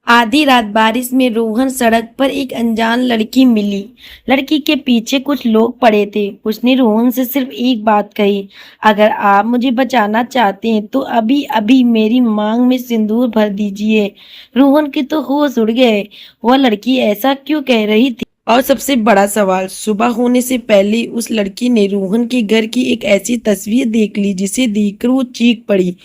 आधी रात बारिश में रोहन सड़क पर एक अनजान लड़की मिली। लड़की के पीछे कुछ लोग पड़े थे। उसने रोहन से सिर्फ एक बात कही, अगर आप मुझे बचाना चाहते हैं तो अभी अभी मेरी मांग में सिंदूर भर दीजिए। रोहन के तो होश उड़ गए। वह लड़की ऐसा क्यों कह रही थी? और सबसे बड़ा सवाल, सुबह होने से पहले उस लड़की ने रोहन के घर की एक ऐसी तस्वीर देख ली जिसे देखकर वो चीख पड़ी,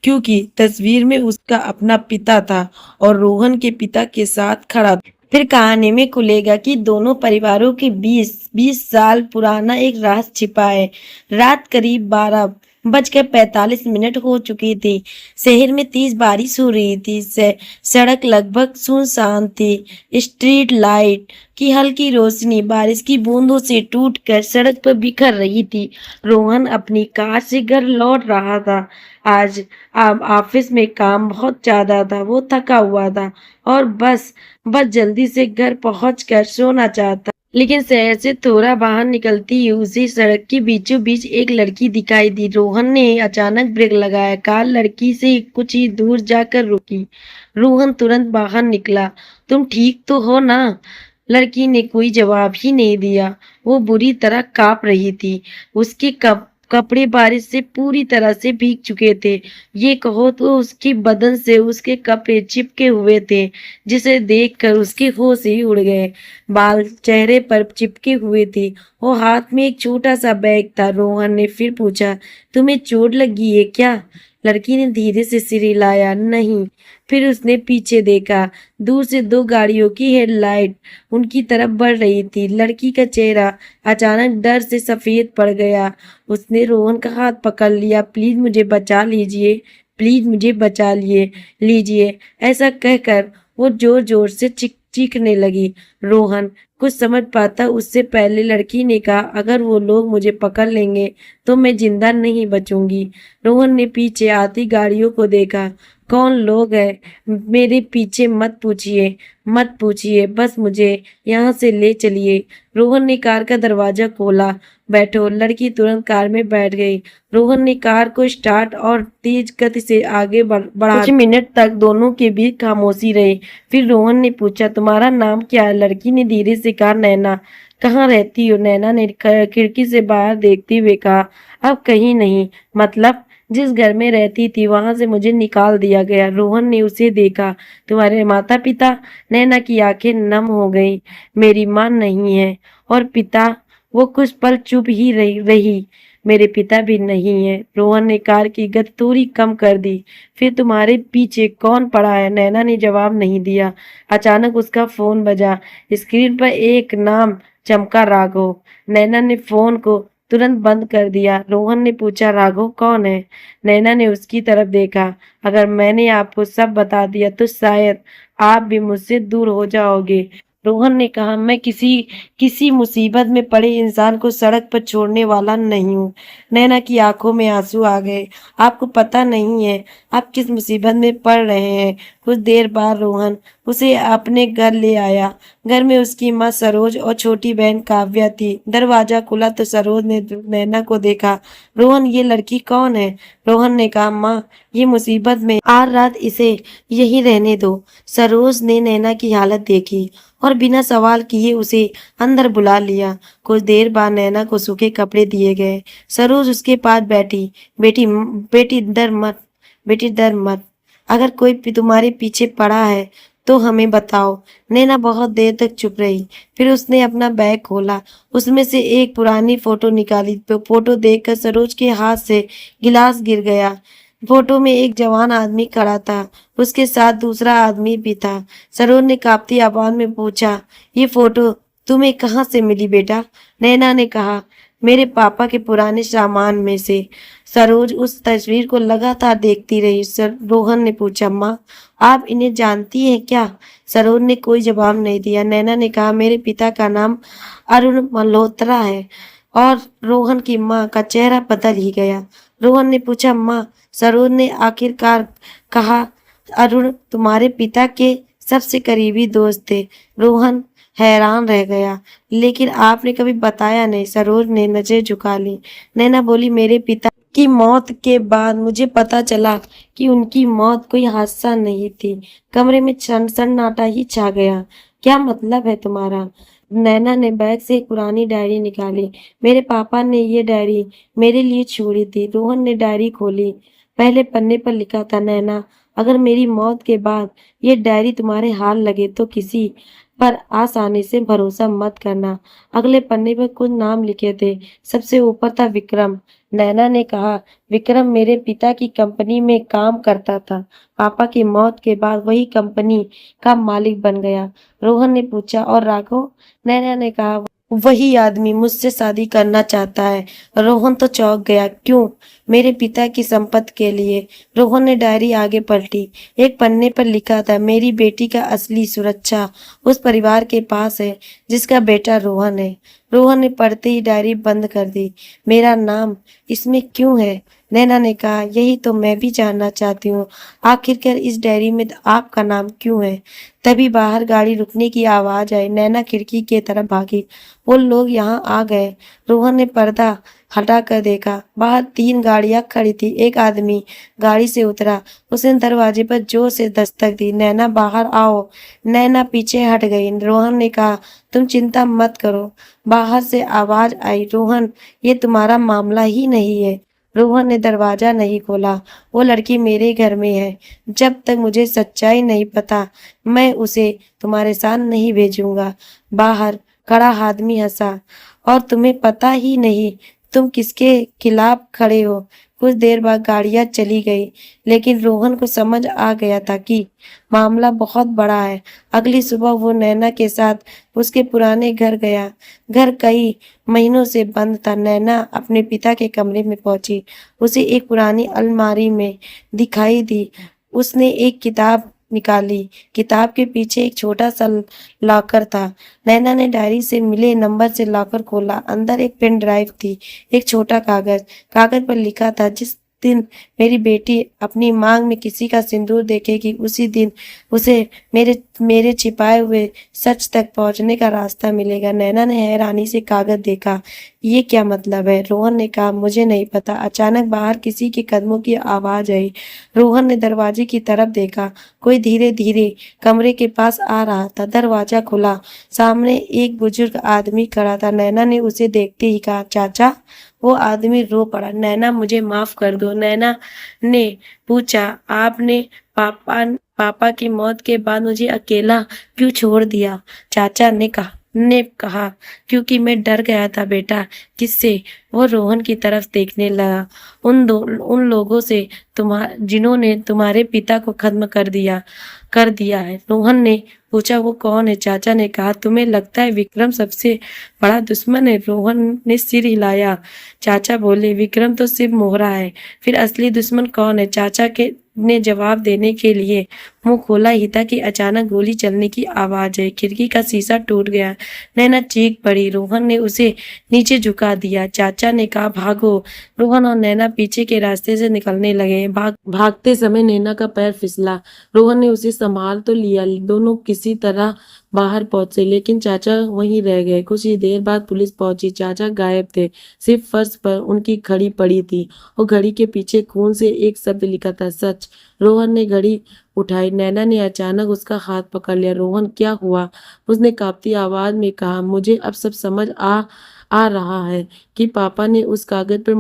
क्योंकि तस्वीर में उसका अपना पिता था और रोहन के पिता के साथ खड़ा था। फिर कहानी में खुलेगा कि दोनों परिवारों के 20 साल पुराना एक राज छिपा है। रात करीब 12:45 हो चुकी थी। शहर में तेज बारिश हो रही थी। सड़क लगभग सुनसान थी। स्ट्रीट लाइट की हल्की रोशनी बारिश की बूंदों से टूटकर सड़क पर बिखर रही थी। रोहन अपनी कार से घर लौट रहा था। आज अब ऑफिस में काम बहुत ज्यादा था। वो थका हुआ था और बस जल्दी से घर पहुंचकर सोना चाहता। लेकिन शहर से थोड़ा बाहर निकलती ही उसी सड़क के बीचों बीच एक लड़की दिखाई दी। रोहन ने अचानक ब्रेक लगाया। कार लड़की से कुछ ही दूर जाकर रुकी। रोहन तुरंत बाहर निकला। तुम ठीक तो हो ना? लड़की ने कोई जवाब ही नहीं दिया। वो बुरी तरह कांप रही थी। उसके कपड़े बारिश से पूरी तरह से भीग चुके थे। ये कहो तो उसके बदन से उसके कपड़े चिपके हुए थे, जिसे देखकर उसके होश ही उड़ गए। बाल चेहरे पर चिपके हुए थे और हाथ में एक छोटा सा बैग था। रोहन ने फिर पूछा, तुम्हें चोट लगी है क्या? लड़की ने धीरे से सिर हिलाया, नहीं। फिर उसने पीछे देखा। दूर से दो गाड़ियों की हेडलाइट उनकी तरफ बढ़ रही थी। लड़की का चेहरा अचानक डर से सफेद पड़ गया। उसने रोहन का हाथ पकड़ लिया। प्लीज मुझे बचा लीजिए, प्लीज मुझे बचा लीजिए। ऐसा कहकर वो जोर जोर से चीखने लगी। रोहन कुछ समझ पाता उससे पहले लड़की ने कहा, अगर वो लोग मुझे पकड़ लेंगे तो मैं जिंदा नहीं बचूंगी। रोहन ने पीछे आती गाड़ियों को देखा। कौन लोग हैं? मेरे पीछे मत पूछिए, मत पूछिए, बस मुझे यहाँ से ले चलिए। रोहन ने कार का दरवाजा खोला। बैठो। लड़की तुरंत कार में बैठ गई। रोहन ने कार को स्टार्ट और तेज गति से आगे बढ़ा। कुछ मिनट तक दोनों के बीच खामोशी रही। फिर रोहन ने पूछा, तुम्हारा नाम क्या है? लड़की ने धीरे से कहा, नैना। कहाँ रहती हो? नैना ने खिड़की से बाहर देखते हुए कहा, अब कहीं नहीं। मतलब? जिस घर में रहती थी वहां से मुझे निकाल दिया गया। रोहन ने उसे देखा। तुम्हारे माता पिता? नैना की आंखें नम हो गईं। मेरी माँ नहीं है। और पिता? वो कुछ पल चुप ही रही। मेरे पिता भी नहीं है। रोहन ने कार की गति थोड़ी कम कर दी। फिर तुम्हारे पीछे कौन पड़ा है? नैना ने जवाब नहीं दिया। अचानक उसका फोन बजा। स्क्रीन पर एक नाम चमका, राघव। नैना ने फोन को तुरंत बंद कर दिया। रोहन ने पूछा, राघव कौन है? नैना ने उसकी तरफ देखा। अगर मैंने आपको सब बता दिया तो शायद आप भी मुझसे दूर हो जाओगे। रोहन ने कहा, मैं किसी मुसीबत में पड़े इंसान को सड़क पर छोड़ने वाला नहीं हूँ। नैना की आंखों में आंसू आ गए। आपको पता नहीं है आप किस मुसीबत में पड़ रहे हैं। कुछ देर बाद रोहन उसे अपने घर ले आया। घर में उसकी माँ सरोज और छोटी बहन काव्या थी। दरवाजा खुला तो सरोज ने नैना को देखा। रोहन, ये लड़की कौन है? रोहन ने कहा, माँ ये मुसीबत में, आज रात इसे यहीं रहने दो। सरोज ने नैना की हालत देखी और बिना सवाल किए उसे अंदर बुला लिया। कुछ देर बाद नैना को सूखे कपड़े दिए गए। सरोज उसके पास बैठी। बेटी बेटी डर मत, बेटी डर मत। अगर कोई तुम्हारे पीछे पड़ा है तो हमें बताओ। नैना बहुत देर तक चुप रही। फिर उसने अपना बैग खोला। उसमें से एक पुरानी फोटो निकाली। फोटो देखकर सरोज के हाथ से गिलास गिर गया। फोटो में एक जवान आदमी खड़ा था। उसके साथ दूसरा आदमी भी था। सरोज ने कांपती आवाज में पूछा, ये फोटो तुम्हें कहाँ से मिली बेटा? नैना ने कहा, मेरे पापा के पुराने सामान में से। सरोज उस तस्वीर को लगातार देखती रही। रोहन ने पूछा, माँ आप इन्हें जानती हैं क्या? सरोज ने कोई जवाब नहीं दिया। नैना ने कहा, मेरे पिता का नाम अरुण मल्होत्रा है। और रोहन की माँ का चेहरा बदल ही गया। रोहन ने पूछा, माँ? सरोज ने आखिरकार कहा, अरुण तुम्हारे पिता के सबसे करीबी दोस्त थे। रोहन हैरान रह गया। लेकिन आपने कभी बताया नहीं। सरोज ने नजर झुका ली। नैना बोली, मेरे पिता की मौत के बाद मुझे पता चला कि उनकी मौत कोई हादसा नहीं थी। कमरे में सन्नाटा ही छा गया। क्या मतलब है तुम्हारा? नैना ने बैग से एक पुरानी डायरी निकाली। मेरे पापा ने ये डायरी मेरे लिए छोड़ी थी। रोहन ने डायरी खोली। पहले पन्ने पर लिखा था, नैना, अगर मेरी मौत के बाद ये डायरी तुम्हारे हाथ लगे तो किसी पर आसानी से भरोसा मत करना। अगले पन्ने पर कुछ नाम लिखे थे। सबसे ऊपर था विक्रम। नैना ने कहा, विक्रम मेरे पिता की कंपनी में काम करता था। पापा की मौत के बाद वही कंपनी का मालिक बन गया। रोहन ने पूछा, और राघव? नैना ने कहा, वही आदमी मुझसे शादी करना चाहता है। रोहन तो चौंक गया। क्यों? मेरे पिता की संपत्ति के लिए। रोहन ने डायरी आगे पलटी। एक पन्ने पर लिखा था, मेरी बेटी का असली सुरक्षा उस परिवार के पास है जिसका बेटा रोहन है। रोहन ने पढ़ते ही डायरी बंद कर दी। मेरा नाम इसमें क्यों है? नैना ने कहा, यही तो मैं भी जानना चाहती हूँ। आखिरकार इस डायरी में आपका नाम क्यों है? तभी बाहर गाड़ी रुकने की आवाज आई। नैना खिड़की की तरफ भागी। वो लोग यहाँ आ गए। रोहन ने पर्दा हटाकर देखा। बाहर 3 गाड़ियां खड़ी थी। एक आदमी गाड़ी से उतरा। उसने दरवाजे पर जोर से दस्तक दी। नैना, बाहर आओ। नैना पीछे हट गई। रोहन ने कहा, तुम चिंता मत करो। बाहर से आवाज आई, रोहन, ये तुम्हारा मामला ही नहीं है। रोहन ने दरवाजा नहीं खोला। वो लड़की मेरे घर में है। जब तक मुझे सच्चाई नहीं पता, मैं उसे तुम्हारे साथ नहीं भेजूंगा। बाहर खड़ा आदमी हंसा। और तुम्हें पता ही नहीं तुम किसके खिलाफ खड़े हो। कुछ देर बाद गाड़ियां चली गई, लेकिन रोहन को समझ आ गया था कि मामला बहुत बड़ा है। अगली सुबह वो नैना के साथ उसके पुराने घर गया। घर कई महीनों से बंद था। नैना अपने पिता के कमरे में पहुंची। उसे एक पुरानी अलमारी में दिखाई दी। उसने एक किताब निकाली। किताब के पीछे एक छोटा सा लॉकर था। नैना ने डायरी से मिले नंबर से लॉकर खोला। अंदर एक पेन ड्राइव थी, एक छोटा कागज। कागज पर लिखा था, जिस दिन मेरी बेटी अपनी मांग में किसी का सिंदूर देखेगी, उसी दिन उसे मेरे मेरे छिपाए हुए सच तक पहुंचने का रास्ता मिलेगा। नैना ने हैरानी से कागज देखा। ये क्या मतलब है? रोहन ने कहा, मुझे नहीं पता। अचानक बाहर किसी के कदमों की आवाज आई। रोहन ने दरवाजे की तरफ देखा। कोई धीरे धीरे कमरे के पास आ रहा था। दरवाजा खुला। सामने एक बुजुर्ग आदमी खड़ा था। नैना ने उसे देखते ही कहा, चाचा। वो आदमी रो पड़ा। नैना, मुझे माफ कर दो। नैना ने पूछा, आपने पापा पापा की मौत के बाद मुझे अकेला क्यों छोड़ दिया? चाचा ने कहा, क्योंकि मैं डर गया था बेटा। किससे? वो रोहन की तरफ देखने लगा। उन लोगों से जिन्होंने तुम्हारे पिता को खत्म कर दिया है। रोहन ने पूछा, वो कौन है? चाचा ने कहा, तुम्हें लगता है विक्रम सबसे बड़ा दुश्मन है? रोहन ने सिर हिलाया। चाचा बोले, विक्रम तो सिर्फ मोहरा है, फिर असली दुश्मन कौन है? चाचा के ने जवाब देने के लिए मुंह खोला ही था कि अचानक गोली चलने की आवाज आई। खिड़की का शीशा टूट गया। नैना चीख पड़ी। रोहन ने उसे नीचे झुका दिया। चाचा ने कहा, भागो। रोहन और नैना पीछे के रास्ते से निकलने लगे। भागते समय नैना का पैर फिसला। रोहन ने उसे संभाल तो लिया। दोनों किसी तरह बाहर पहुंचे, लेकिन चाचा वहीं रह गए। कुछ ही देर बाद पुलिस पहुंची। चाचा गायब थे। सिर्फ फर्श पर उनकी घड़ी पड़ी थी और घड़ी के पीछे खून से एक शब्द लिखा था, सच। रोहन ने घड़ी उठाई। नैना ने अचानक उसका हाथ पकड़ लिया। रोहन, क्या हुआ? उसने कांपती आवाज में कहा, मुझे अब सब समझ आ रहा है कि पापा ने उस कागज पर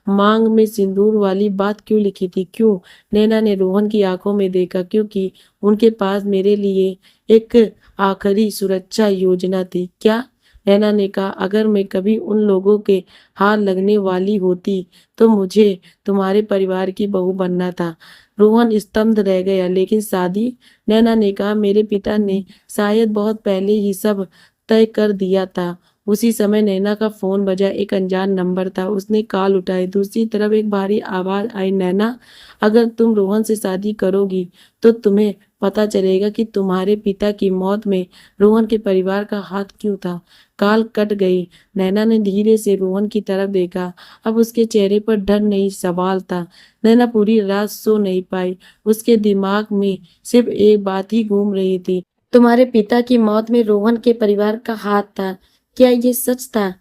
मांग में सिंदूर वाली बात क्यों लिखी थी। क्यों? नैना ने रोहन की आंखों में देखा। क्योंकि उनके पास मेरे लिए एक आखिरी सुरक्षा योजना थी। क्या? नैना ने कहा, अगर मैं कभी उन लोगों के हाथ लगने वाली होती तो मुझे तुम्हारे परिवार की बहू बनना था। रोहन स्तब्ध रह गया। लेकिन शादी? नैना ने कहा, मेरे पिता ने शायद बहुत पहले ही सब तय कर दिया था। उसी समय नैना का फोन बजा। एक अनजान नंबर था। उसने कॉल उठाई। दूसरी तरफ एक भारी आवाज आई, नैना, अगर तुम रोहन से शादी करोगी तो तुम्हें पता चलेगा कि तुम्हारे पिता की मौत में रोहन के परिवार का हाथ क्यों था। कॉल कट गई। नैना ने धीरे से रोहन की तरफ देखा। अब उसके चेहरे पर डर नहीं, सवाल था। नैना पूरी रात सो नहीं पाई। उसके दिमाग में सिर्फ एक बात ही घूम रही थी, तुम्हारे पिता की मौत में रोहन के परिवार का हाथ था। क्या ये सच था?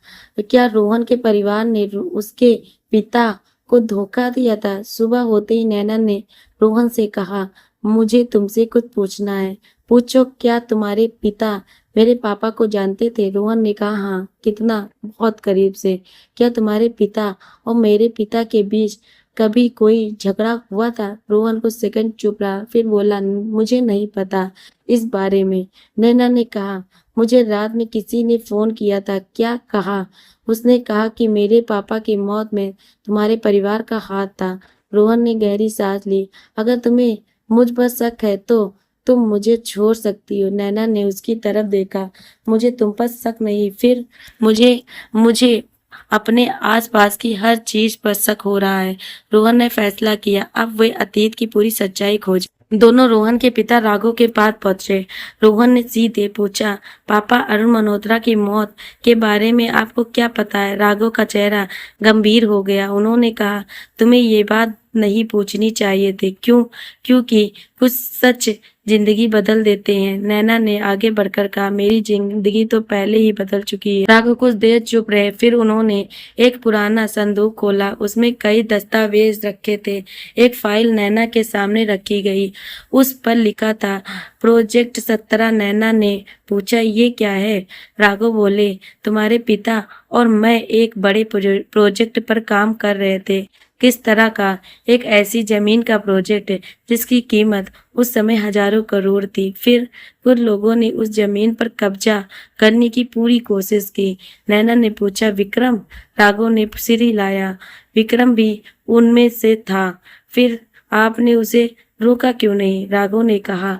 क्या रोहन के परिवार ने उसके पिता को धोखा दिया था। सुबह होते ही नैना ने रोहन से कहा, मुझे तुमसे कुछ पूछना है। पूछो, क्या तुम्हारे पिता मेरे पापा को जानते थे? रोहन ने कहा, हाँ। कितना? बहुत करीब से। क्या तुम्हारे पिता और मेरे पिता के बीच कभी कोई झगड़ा हुआ था? रोहन कुछ सेकंड चुप रहा, फिर बोला, मुझे नहीं पता इस बारे में। नैना ने कहा, मुझे रात में किसी ने फोन किया था। क्या कहा? उसने कहा कि मेरे पापा की मौत में तुम्हारे परिवार का हाथ था। रोहन ने गहरी सांस ली। अगर तुम्हें मुझ पर शक है तो तुम मुझे छोड़ सकती हो। नैना ने उसकी तरफ देखा। मुझे तुम पर शक नहीं, फिर मुझे मुझे अपने आसपास की हर चीज पर शक हो रहा है। रोहन ने फैसला किया, अब वे अतीत की पूरी सच्चाई खोज। दोनों रोहन के पिता राघव के पास पहुंचे। रोहन ने सीधे पूछा, पापा, अरुण मल्होत्रा की मौत के बारे में आपको क्या पता है? राघव का चेहरा गंभीर हो गया। उन्होंने कहा, तुम्हें ये बात नहीं पूछनी चाहिए थी। क्यों? क्योंकि कुछ सच जिंदगी बदल देते हैं। नैना ने आगे बढ़कर कहा, मेरी जिंदगी तो पहले ही बदल चुकी है। राघव कुछ देर चुप रहे, फिर उन्होंने एक पुराना संदूक खोला। उसमें कई दस्तावेज रखे थे। एक फाइल नैना के सामने रखी गई। उस पर लिखा था, प्रोजेक्ट 17। नैना ने पूछा, ये क्या है? राघव बोले, तुम्हारे पिता और मैं एक बड़े प्रोजेक्ट पर काम कर रहे थे। किस तरह का? एक ऐसी जमीन का प्रोजेक्ट जिसकी कीमत उस समय हजारों करोड़ थी। फिर कुछ लोगों ने उस जमीन पर कब्जा करने की पूरी कोशिश की। नैना ने पूछा, विक्रम? राघव ने सिर हिलाया। विक्रम भी उनमें से था। फिर आपने उसे रोका क्यों नहीं? राघव ने कहा,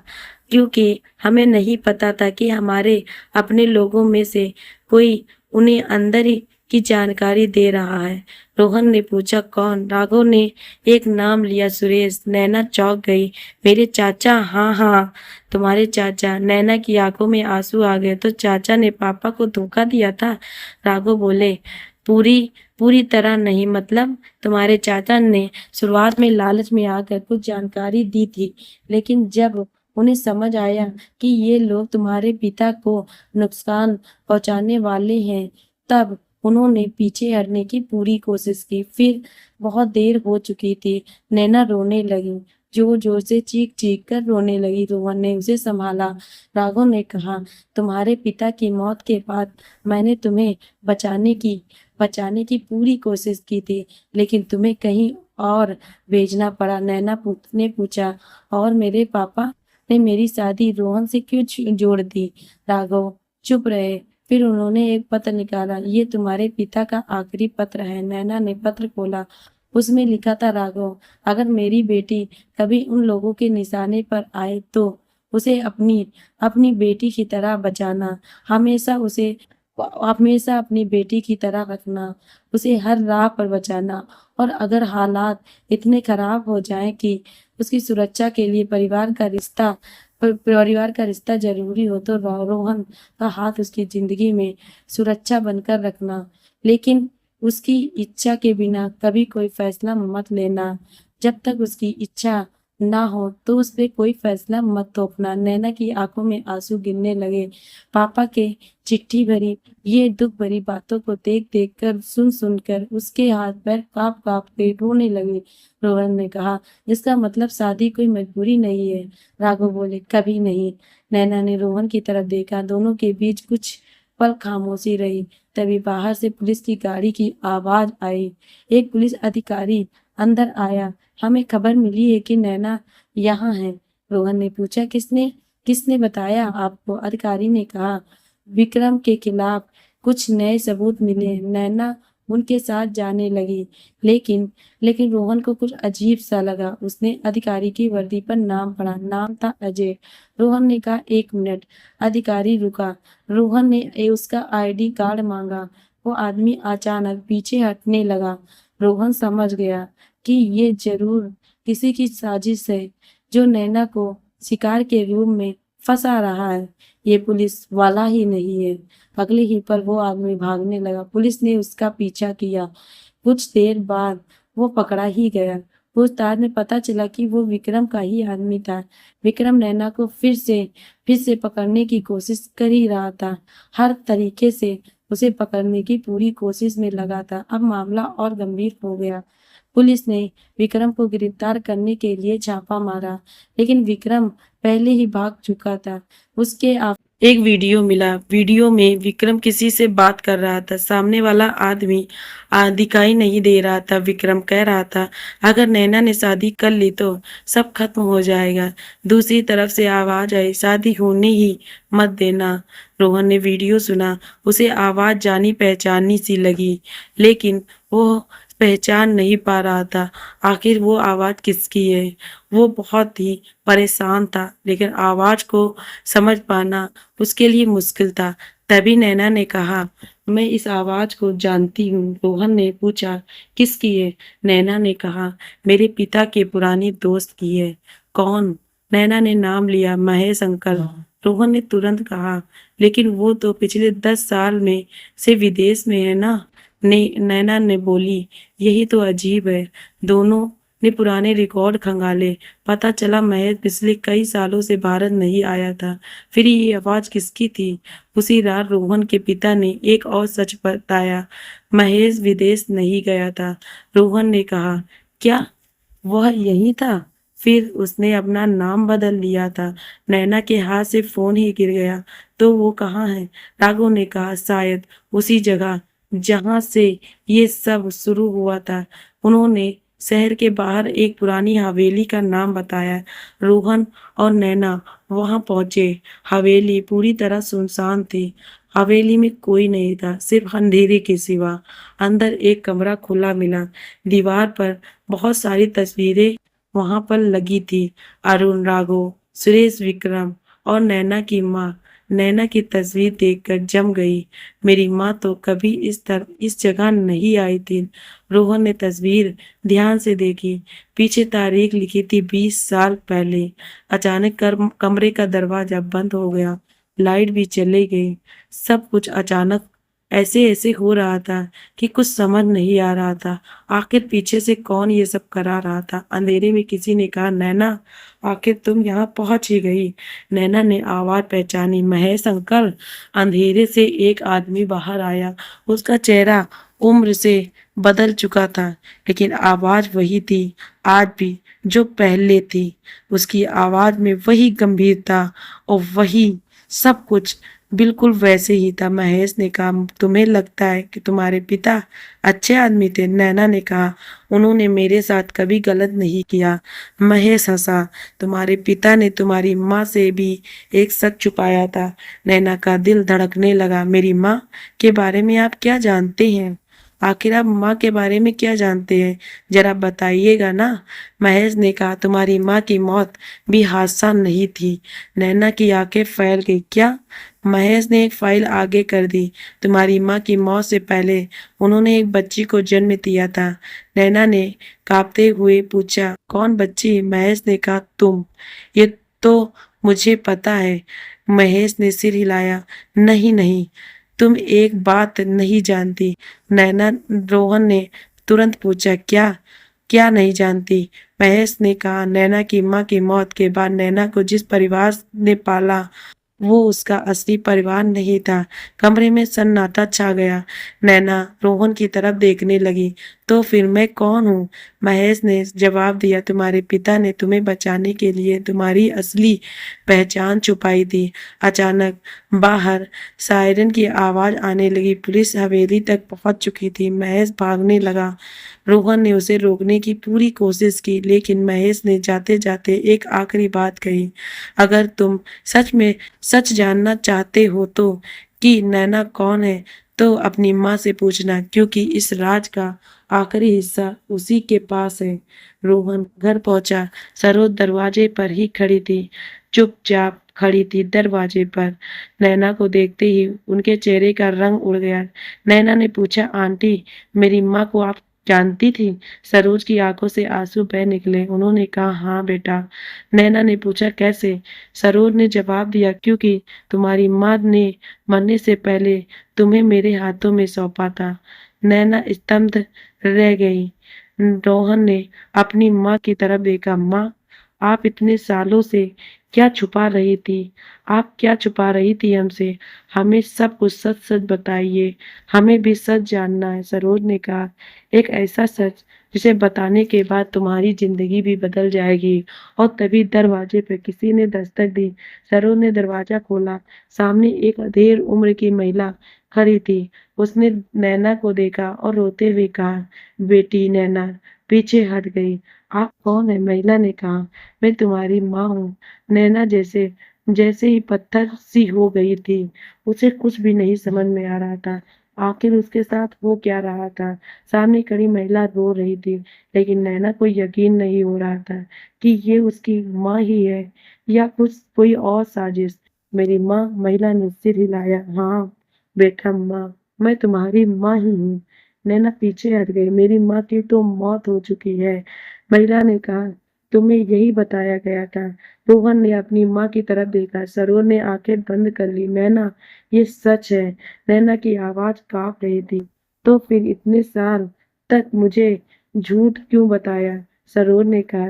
क्योंकि हमें नहीं पता था कि हमारे अपने लोगों में से कोई उन्हें अंदर ही की जानकारी दे रहा है। रोहन ने पूछा, कौन? राघव ने एक नाम लिया, सुरेश। नैना चौंक गई। मेरे चाचा? हाँ हाँ, तुम्हारे चाचा। नैना की आंखों में आंसू आ गए। तो चाचा ने पापा को धोखा दिया था? राघव बोले, पूरी पूरी तरह नहीं। मतलब? तुम्हारे चाचा ने शुरुआत में लालच में आकर कुछ जानकारी दी थी, लेकिन जब उन्हें समझ आया कि ये लोग तुम्हारे पिता को नुकसान पहुंचाने वाले हैं, तब उन्होंने पीछे हटने की पूरी कोशिश की। फिर बहुत देर हो चुकी थी। नैना रोने लगी, जोर जोर से चीख चीख कर रोने लगी। रोहन ने उसे संभाला। राघव ने कहा, तुम्हारे पिता की मौत के बाद मैंने तुम्हें बचाने की पूरी कोशिश की थी, लेकिन तुम्हें कहीं और भेजना पड़ा। नैना ने पूछा, और मेरे पापा ने मेरी शादी रोहन से क्यों जोड़ दी? राघव चुप रहे। फिर उन्होंने एक पत्र निकाला। ये तुम्हारे पिता का आखिरी पत्र है। नैना ने पत्र खोला। उसमें लिखा था, राघव, अगर मेरी बेटी कभी उन लोगों के निशाने पर आए तो उसे अपनी अपनी बेटी की तरह बचाना। हमेशा उसे हमेशा अपनी बेटी की तरह रखना। उसे हर राह पर बचाना। और अगर हालात इतने खराब हो जाएं कि उसकी सुरक्षा के लिए परिवार का रिश्ता जरूरी हो तो रोहन का हाथ उसकी जिंदगी में सुरक्षा बनकर रखना। लेकिन उसकी इच्छा के बिना कभी कोई फैसला मत लेना। जब तक उसकी इच्छा ना हो तो उस पे कोई फैसला मत थोपना। नैना की आंखों में आंसू गिरने लगे। पापा के चिट्ठी भरी ये दुख भरी बातों को देख देख कर, सुन सुन कर उसके हाथ पैर कांप कांप के रोने लगे। रोहन ने कहा, इसका मतलब शादी कोई मजबूरी नहीं है? राघव बोले, कभी नहीं। नैना ने रोहन की तरफ देखा। दोनों के बीच कुछ पल खामोशी रही। तभी बाहर से पुलिस की गाड़ी की आवाज आई। एक पुलिस अधिकारी अंदर आया। हमें खबर मिली है कि नैना यहाँ है। रोहन ने पूछा, किसने किसने बताया आपको? अधिकारी ने कहा, विक्रम के खिलाफ कुछ नए सबूत मिले। नैना उनके साथ जाने लगी। लेकिन लेकिन रोहन को कुछ अजीब सा लगा। उसने अधिकारी की वर्दी पर नाम पढ़ा। नाम था अजय। रोहन ने कहा, एक मिनट। अधिकारी रुका। रोहन ने उसका आईडी कार्ड मांगा। वो आदमी अचानक पीछे हटने लगा। रोहन समझ गया कि ये जरूर किसी की साजिश है, जो नैना को शिकार के रूप में फंसा रहा है। ये पुलिस वाला ही नहीं है। अगले ही पल वो आदमी भागने लगा। पुलिस ने उसका पीछा किया। कुछ देर बाद वो पकड़ा ही गया। पूछताछ में पता चला कि वो विक्रम का ही आदमी था। विक्रम नैना को फिर से पकड़ने की कोशिश कर ही रहा था। हर तरीके से उसे पकड़ने की पूरी कोशिश में लगा था। अब मामला और गंभीर हो गया। पुलिस ने विक्रम को गिरफ्तार करने के लिए छापा मारा, लेकिन विक्रम पहले ही भाग चुका था। उसके एक वीडियो मिला। वीडियो में विक्रम किसी से बात कर रहा था। सामने वाला आदमी दिखाई नहीं दे रहा था। विक्रम कह रहा था, अगर नैना ने शादी कर ली तो सब खत्म हो जाएगा। दूसरी तरफ से आवाज आई, शादी होने ही मत देना। रोहन ने वीडियो सुना। उसे आवाज जानी पहचानी सी लगी, लेकिन वो पहचान नहीं पा रहा था। आखिर वो आवाज किसकी है? वो बहुत ही परेशान था, लेकिन आवाज को समझ पाना उसके लिए मुश्किल था। तभी नैना ने कहा, मैं इस आवाज को जानती हूँ। रोहन ने पूछा, किसकी है? नैना ने कहा, मेरे पिता के पुरानी दोस्त की है। कौन? नैना ने नाम लिया, महेश अंकल। रोहन ने तुरंत कहा, लेकिन वो तो पिछले 10 साल में से विदेश में है ना। नैना ने बोली, यही तो अजीब है। दोनों ने पुराने रिकॉर्ड खंगाले। पता चला महेश पिछले कई सालों से भारत नहीं आया था। फिर ये आवाज किसकी थी? उसी रात रोहन के पिता ने एक और सच बताया, महेश विदेश नहीं गया था। रोहन ने कहा, क्या वह यही था? फिर उसने अपना नाम बदल लिया था। नैना के हाथ से फोन ही गिर गया। तो वो कहाँ है? राघव ने कहा, शायद उसी जगह जहां से ये सब शुरू हुआ था। उन्होंने शहर के बाहर एक पुरानी हवेली का नाम बताया। रोहन और नैना वहां पहुंचे। हवेली पूरी तरह सुनसान थी। हवेली में कोई नहीं था, सिर्फ अंधेरे के सिवा। अंदर एक कमरा खुला मिला। दीवार पर बहुत सारी तस्वीरें वहां पर लगी थी। अरुण, राघव, सुरेश, विक्रम और नैना की माँ। नैना की तस्वीर देखकर जम गई। मेरी माँ तो कभी इस जगह नहीं आई थी। रोहन ने तस्वीर ध्यान से देखी। पीछे तारीख लिखी थी 20 साल पहले। अचानक कमरे का दरवाजा बंद हो गया। लाइट भी चली गई। सब कुछ अचानक ऐसे ऐसे हो रहा था कि कुछ समझ नहीं आ रहा था। आखिर पीछे से कौन ये सब करा रहा था? अंधेरे में किसी ने कहा, नैना, आखिर तुम यहाँ पहुंच ही गई। नैना ने आवाज पहचानी, महेश अंकल। अंधेरे से एक आदमी बाहर आया। उसका चेहरा उम्र से बदल चुका था, लेकिन आवाज वही थी आज भी जो पहले थी। उसकी आवाज में वही गंभीरता और वही सब कुछ बिल्कुल वैसे ही था। महेश ने कहा, तुम्हें लगता है कि तुम्हारे पिता अच्छे आदमी थे? नैना ने कहा, उन्होंने मेरे साथ कभी गलत नहीं किया। महेश हंसा, तुम्हारे पिता ने तुम्हारी माँ से भी एक सच छुपाया था। नैना का दिल धड़कने लगा। मेरी माँ के बारे में आप क्या जानते हैं? आखिर आप माँ के बारे में क्या जानते हैं? जरा बताइएगा ना। महेश ने कहा, तुम्हारी माँ की मौत भी हादसा नहीं थी। नैना की आंखें फैल गई। क्या? महेश ने एक फाइल आगे कर दी। तुम्हारी माँ की मौत से पहले उन्होंने एक बच्ची को जन्म दिया था। नैना ने कांपते हुए पूछा, कौन बच्ची? महेश ने कहा, तुम। ये तो मुझे पता है। महेश ने सिर हिलाया, नहीं नहीं, तुम एक बात नहीं जानती। नैना रोहन ने तुरंत पूछा, क्या? क्या नहीं जानती? महेश ने कहा, नैना की माँ की मौत के बाद नैना को जिस परिवार ने पाला वो उसका असली परिवार नहीं था। कमरे में सन्नाटा छा गया। नैना रोहन की तरफ देखने लगी। तो फिर मैं कौन हूँ? महेश ने जवाब दिया, तुम्हारे पिता ने तुम्हें बचाने के लिए तुम्हारी असली पहचान छुपाई थी। अचानक बाहर सायरन की आवाज आने लगी। पुलिस हवेली तक पहुंच चुकी थी। महेश भागने लगा। रोहन ने उसे रोकने की पूरी कोशिश की, लेकिन महेश ने जाते जाते एक आखिरी बात कही, अगर तुम सच में सच जानना चाहते हो तो कि नैना कौन है, तो अपनी माँ से पूछना, क्योंकि इस राज का आखिरी हिस्सा उसी के पास है। रोहन घर पहुंचा। सरोज दरवाजे पर ही खड़ी थी, चुपचाप खड़ी थी दरवाजे पर। नैना को देखते ही उनके चेहरे का रंग उड़ गया। नैना ने पूछा, आंटी, मेरी माँ को आप जानती थी? सरोज की आंखों से आंसू बह निकले। उन्होंने कहा, हाँ बेटा। नैना ने पूछा, कैसे? सरोज ने जवाब दिया, क्योंकि तुम्हारी माँ ने मरने से पहले तुम्हें मेरे हाथों में सौंपा था। नैना स्तब्ध रह गई। रोहन ने अपनी माँ की तरफ देखा। माँ, आप इतने सालों से क्या छुपा रही थी? आप क्या छुपा रही थी हमसे? हमें सब कुछ सच-सच बताइए, हमें भी सच जानना है। सरोज ने कहा, एक ऐसा सच जिसे बताने के बाद तुम्हारी जिंदगी भी बदल जाएगी। और तभी दरवाजे पे किसी ने दस्तक दी। सरोज ने दरवाजा खोला। सामने एक अधेड़ उम्र की महिला खड़ी थी। उसने नैना को देखा और रोते हुए कहा, बेटी नैना, पीछे हट गई। आप कौन है? महिला ने कहा, मैं तुम्हारी माँ हूँ। नैना जैसे जैसे ही पत्थर सी हो गई थी। उसे कुछ भी नहीं समझ में आ रहा था। आखिर उसके साथ हो क्या रहा था? सामने खड़ी महिला रो रही थी, लेकिन नैना को यकीन नहीं हो रहा था कि ये उसकी माँ ही है या कुछ कोई और साजिश। मेरी माँ? महिला ने सिर हिलाया। हाँ बेटा, माँ, मैं तुम्हारी माँ ही हूँ। नैना पीछे हट गई। मेरी माँ की तो मौत हो चुकी है। महिला ने कहा, तुम्हें यही बताया गया था? रोहन ने अपनी माँ की तरफ देखा। सरोज ने आंखें बंद कर ली। नैना, ये सच है। नैना की आवाज कांप रही थी। तो फिर इतने साल तक मुझे झूठ क्यों बताया? सरोज ने कहा,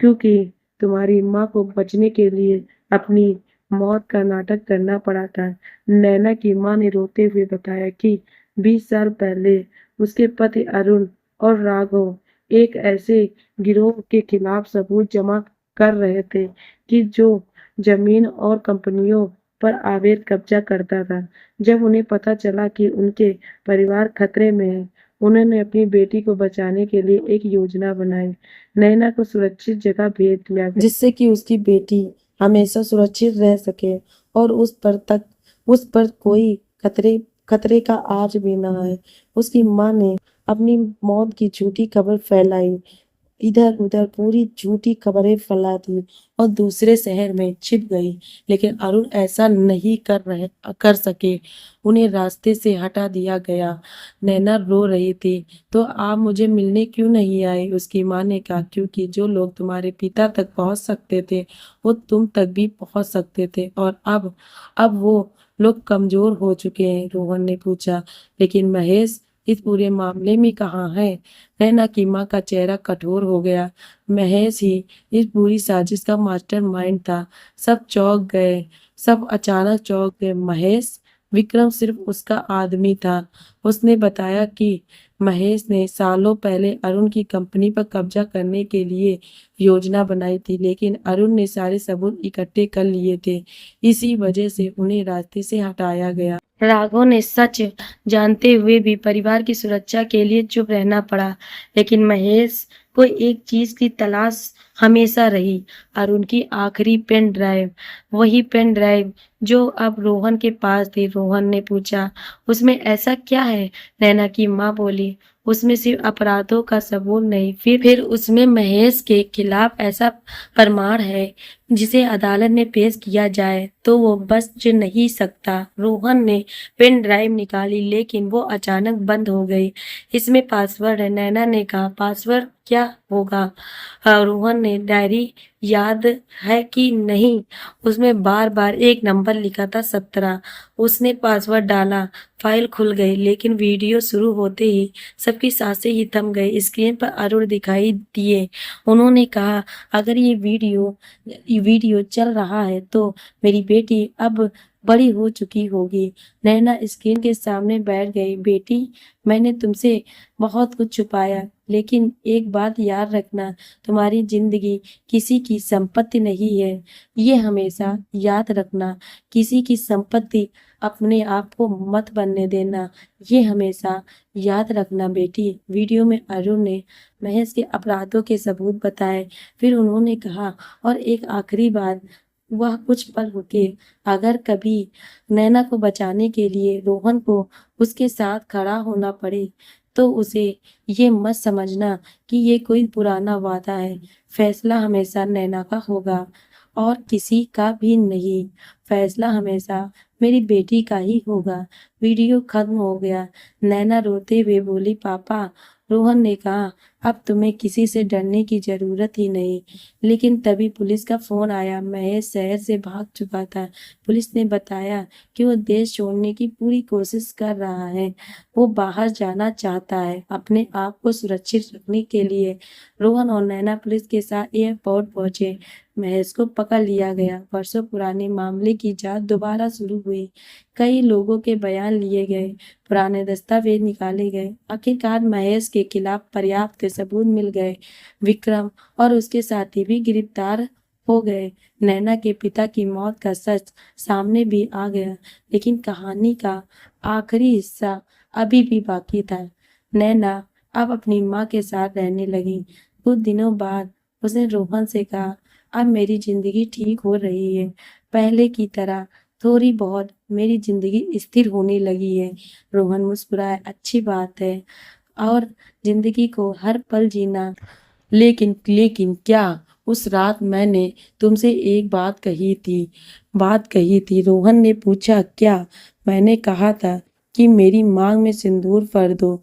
क्योंकि तुम्हारी माँ को बचने के लिए अपनी मौत का नाटक करना पड़ा था। नैना की माँ ने रोते हुए बताया कि 20 साल पहले उसके पति अरुण और राघव एक ऐसे गिरोह के खिलाफ सबूत जमा कर रहे थे कि जो जमीन और कंपनियों पर अवैध कब्जा करता था। जब उन्हें पता चला कि उनके परिवार खतरे में है, उन्होंने अपनी बेटी को बचाने के लिए एक योजना बनाई। नैना को सुरक्षित जगह भेज दिया गया, जिससे कि उसकी बेटी हमेशा सुरक्षित रह सके और उस पर कोई खतरे खतरे का आँच भी ना आए। उसकी माँ ने अपनी मौत की झूठी खबर फैलाई, इधर उधर पूरी झूठी खबरें फैला दी और दूसरे शहर में छिप गई। लेकिन अरुण ऐसा नहीं कर सके। उन्हें रास्ते से हटा दिया गया। नैना रो रही थी। तो आप मुझे मिलने क्यों नहीं आए? उसकी माँ ने कहा, क्योंकि जो लोग तुम्हारे पिता तक पहुंच सकते थे वो तुम तक भी पहुंच सकते थे, और अब वो लोग कमजोर हो चुके हैं। रोहन ने पूछा, लेकिन महेश इस पूरे मामले में कहाँ है? नैना की माँ का चेहरा कठोर हो गया। महेश ही इस पूरी साजिश का मास्टरमाइंड था। सब चौंक गए। सब अचानक चौंक गए। महेश? विक्रम सिर्फ उसका आदमी था। उसने बताया कि महेश ने सालों पहले अरुण की कंपनी पर कब्जा करने के लिए योजना बनाई थी, लेकिन अरुण ने सारे सबूत इकट्ठे कर लिए थे। इसी वजह से उन्हें रास्ते से हटाया गया। राघव ने सच जानते हुए भी परिवार की सुरक्षा के लिए चुप रहना पड़ा। लेकिन महेश को एक चीज की तलाश हमेशा रही, अरुण की आखिरी पेन ड्राइव। वही पेन ड्राइव जो अब रोहन के पास थी। रोहन ने पूछा, उसमें ऐसा क्या है? नैना की माँ बोली, उसमें सिर्फ अपराधों का सबूत नहीं, फिर उसमें महेश के खिलाफ ऐसा प्रमाण है जिसे अदालत में पेश किया जाए तो वो बच नहीं सकता। रोहन ने पेन ड्राइव निकाली, लेकिन वो अचानक बंद हो गई। इसमें पासवर्ड है। नैना ने कहा, पासवर्ड क्या होगा? रोहन ने, डायरी याद है कि नहीं? उसमें बार बार एक नंबर लिखा था, 17। उसने पासवर्ड डाला। फाइल खुल गई, लेकिन वीडियो शुरू होते ही सबकी सांसें ही थम गई। स्क्रीन पर अरुण दिखाई दिए। उन्होंने कहा, अगर ये वीडियो चल रहा है तो मेरी बेटी अब बड़ी हो चुकी होगी। नैना स्क्रीन के सामने बैठ गई। बेटी, मैंने तुमसे बहुत कुछ छुपाया, लेकिन एक बात याद रखना, तुम्हारी जिंदगी किसी की संपत्ति नहीं है। ये हमेशा याद रखना, किसी की संपत्ति अपने आप को मत बनने देना। ये हमेशा याद रखना बेटी। वीडियो में अरुण ने महेश के अपराधों के सबूत बताए। फिर उन्होंने कहा, और एक आखिरी बात, वह कुछ पल रुके। अगर कभी नैना को बचाने के लिए रोहन को उसके साथ खड़ा होना पड़े तो उसे ये मत समझना कि ये कोई पुराना वादा है। फैसला हमेशा नैना का होगा और किसी का भी नहीं। फैसला हमेशा मेरी बेटी का ही होगा। वीडियो खत्म हो गया। नैना रोते हुए बोली, पापा। रोहन ने कहा, अब तुम्हें किसी से डरने की जरूरत ही नहीं। लेकिन तभी पुलिस का फोन आया। महेश शहर से भाग चुका था। पुलिस ने बताया कि वो देश छोड़ने की पूरी कोशिश कर रहा है। वो बाहर जाना चाहता है अपने आप को सुरक्षित रखने के लिए। रोहन और नैना पुलिस के साथ एयरपोर्ट पहुंचे। महेश को पकड़ लिया गया। वर्षों पुराने मामले की जांच दोबारा शुरू हुई। कई लोगों के बयान लिए गए, पुराने दस्तावेज निकाले गए। आखिरकार महेश के खिलाफ पर्याप्त सबूत मिल गए। विक्रम और उसके साथी भी गिरफ्तार हो गए। नैना के पिता की मौत का सच सामने भी आ गया, लेकिन कहानी का आखिरी हिस्सा अभी भी बाकी था। नैना अब अपनी माँ के साथ रहने लगी। कुछ दिनों बाद उसने रोहन से कहा, अब मेरी जिंदगी ठीक हो रही है। पहले की तरह थोड़ी बहुत मेरी जिंदगी स्थिर होने लगी है। रोहन मुस्कुराया, अच्छी बात है। और जिंदगी को हर पल जीना। लेकिन क्या उस रात मैंने तुमसे एक बात कही थी? रोहन ने पूछा। क्या? मैंने कहा था कि मेरी मांग में सिंदूर भर दो।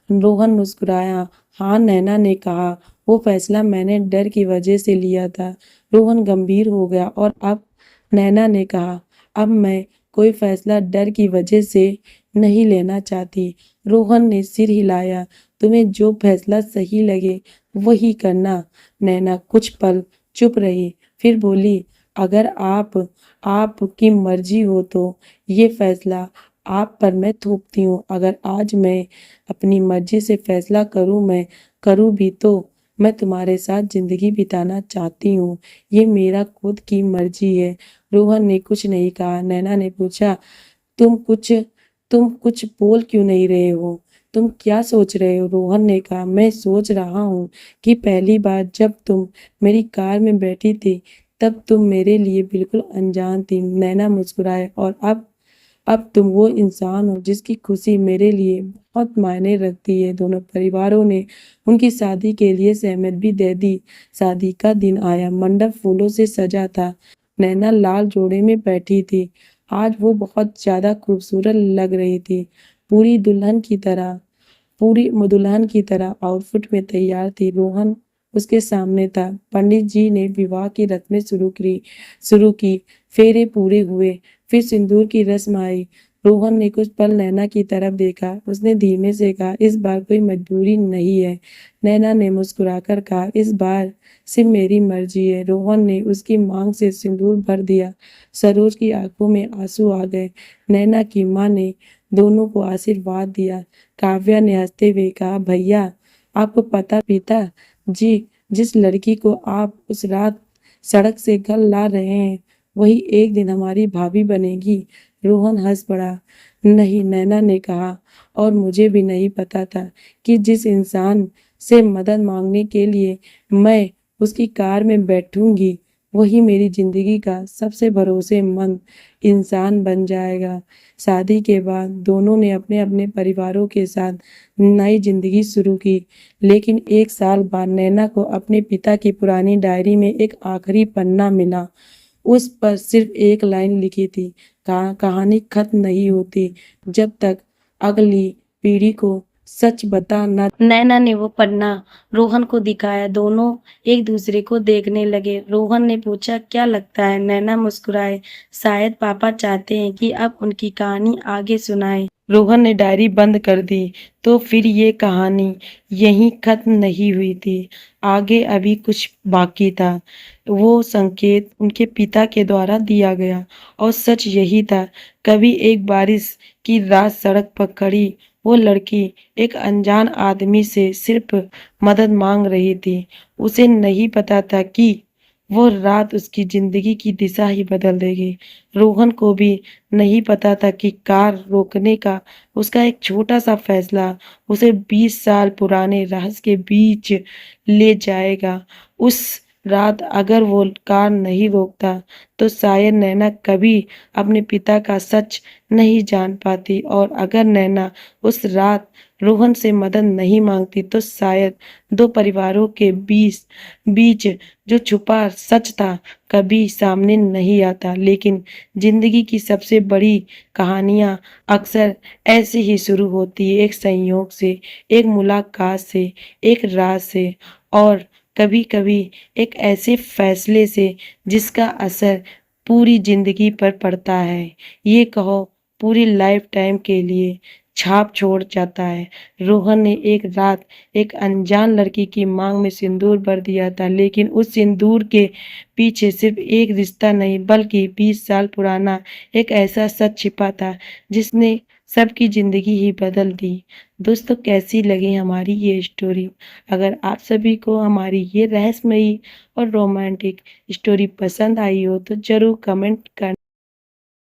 रोहन मुस्कुराया। हाँ, नैना ने कहा। वो फैसला मैंने डर की वजह से लिया था। रोहन गंभीर हो गया। और अब? नैना ने कहा। अब मैं कोई फैसला डर की वजह से नहीं लेना चाहती। रोहन ने सिर हिलाया। तुम्हें जो फैसला सही लगे वही करना। नैना कुछ पल चुप रही, फिर बोली, अगर आपकी मर्जी हो तो ये फैसला आप पर मैं थोपती हूँ। अगर आज मैं अपनी मर्जी से फैसला करूँ भी तो मैं तुम्हारे साथ जिंदगी बिताना चाहती हूँ। ये मेरा खुद की मर्जी है। रोहन ने कुछ नहीं कहा। नैना ने पूछा, तुम कुछ तुम कुछ बोल क्यों नहीं रहे हो? तुम क्या सोच रहे हो? रोहन ने कहा, मैं सोच रहा हूँ कि पहली बार जब तुम मेरी कार में बैठी थी तब तुम मेरे लिए बिल्कुल अनजान थी। नैना मुस्कुराए। और अब तुम वो इंसान हो जिसकी खुशी मेरे लिए बहुत मायने रखती है। दोनों परिवारों ने उनकी शादी के लिए सहमति भी दे दी। शादी का दिन आया। मंडप फूलों से सजा था। नैना लाल जोड़े में बैठी थी। आज वो बहुत ज्यादा खूबसूरत लग रही थी। पूरी दुल्हन की तरह आउटफिट में तैयार थी। रोहन उसके सामने था। पंडित जी ने विवाह की रस्में शुरू की। फेरे पूरे हुए। फिर सिंदूर की रस्म आई। रोहन ने कुछ पल नैना की तरफ देखा। उसने धीमे से कहा, इस बार कोई मजबूरी नहीं है। नैना ने मुस्कुराकर कहा, इस बार सिर्फ मेरी मर्जी है। रोहन ने उसकी मांग से सिंदूर भर दिया। सरोज की आंखों में आंसू आ गए। नैना की माँ ने दोनों को आशीर्वाद दिया। काव्या ने हंसते हुए कहा, भैया, आपको पता पिता जी, जिस लड़की को आप उस रात सड़क से घर ला रहे हैं वही एक दिन हमारी भाभी बनेगी। रोहन हंस पड़ा। नहीं, नैना ने कहा, और मुझे भी नहीं पता था कि जिस इंसान से मदद मांगने के लिए मैं उसकी कार में बैठूंगी वही मेरी जिंदगी का सबसे भरोसेमंद इंसान बन जाएगा। शादी के बाद दोनों ने अपने अपने परिवारों के साथ नई जिंदगी शुरू की। लेकिन एक साल बाद नैना को अपने पिता की पुरानी डायरी में एक आखिरी पन्ना मिला। उस पर सिर्फ एक लाइन लिखी थी, कहानी खत्म नहीं होती जब तक अगली पीढ़ी को सच बता न। नैना ने वो पन्ना रोहन को दिखाया। दोनों एक दूसरे को देखने लगे। रोहन ने पूछा, क्या लगता है? नैना मुस्कुराए, शायद पापा चाहते हैं कि अब उनकी कहानी आगे सुनाए। रोहन ने डायरी बंद कर दी। तो फिर ये कहानी यहीं खत्म नहीं हुई थी। आगे अभी कुछ बाकी था। वो संकेत उनके पिता के द्वारा दिया गया और सच यही था। कभी एक बारिश की रात सड़क पर खड़ी वो लड़की एक अनजान आदमी से सिर्फ मदद मांग रही थी। उसे नहीं पता था कि वो रात उसकी जिंदगी की दिशा ही बदल देगी। रोहन को भी नहीं पता था कि कार रोकने का उसका एक छोटा सा फैसला उसे 20 साल पुराने रहस्य के बीच ले जाएगा। उस रात अगर वो कार नहीं रोकता तो शायद नैना कभी अपने पिता का सच नहीं जान पाती। और अगर नैना उस रात रोहन से मदद नहीं मांगती तो शायद दो परिवारों के बीच जो छुपा सच था कभी सामने नहीं आता। लेकिन जिंदगी की सबसे बड़ी कहानियां अक्सर ऐसे ही शुरू होती है, एक संयोग से, एक मुलाकात से, एक रात से, और कभी-कभी एक ऐसे फैसले से जिसका असर पूरी जिंदगी पर पड़ता है। ये कहो पूरी लाइफ टाइम के लिए छाप छोड़ जाता है। रोहन ने एक रात एक अनजान लड़की की मांग में सिंदूर भर दिया था, लेकिन उस सिंदूर के पीछे सिर्फ एक रिश्ता नहीं बल्कि 20 साल पुराना एक ऐसा सच छिपा था जिसने सबकी जिंदगी ही बदल दी। दोस्तों, कैसी लगी हमारी ये स्टोरी? अगर आप सभी को हमारी ये रहस्यमयी और रोमांटिक स्टोरी पसंद आई हो तो जरूर कमेंट कर